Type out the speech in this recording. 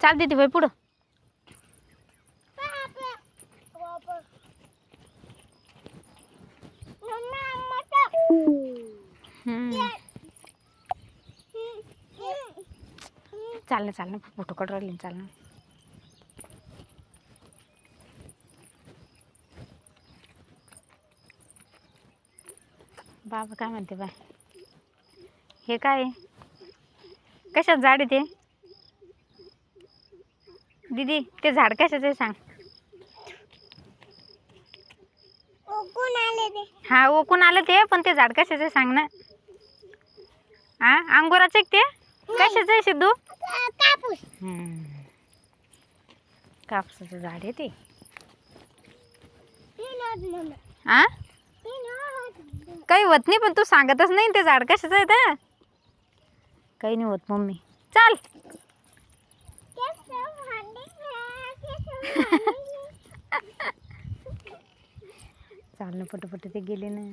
चाल दीदी बाई पुढं. चाल ना चाल ना फोटो काढ राहिली चाल ना. बाबा काय म्हणते बाय. हे काय कशात झाड आहे ते दीदी ते झाड कशाचं आहे सांग. हा ओकून आलं ते पण ते झाड कशाचं आहे सांग ना. हा अंगुराचं ते कशाचं आहे सिद्धू. कापूस. कापसाचं झाड आहे ते. आ काही होत नाही पण तू सांगतच नाही ते झाड कशाचं आहे तर. काही नाही होत मम्मी चाल. चाल ना पटपट ते गेले ना.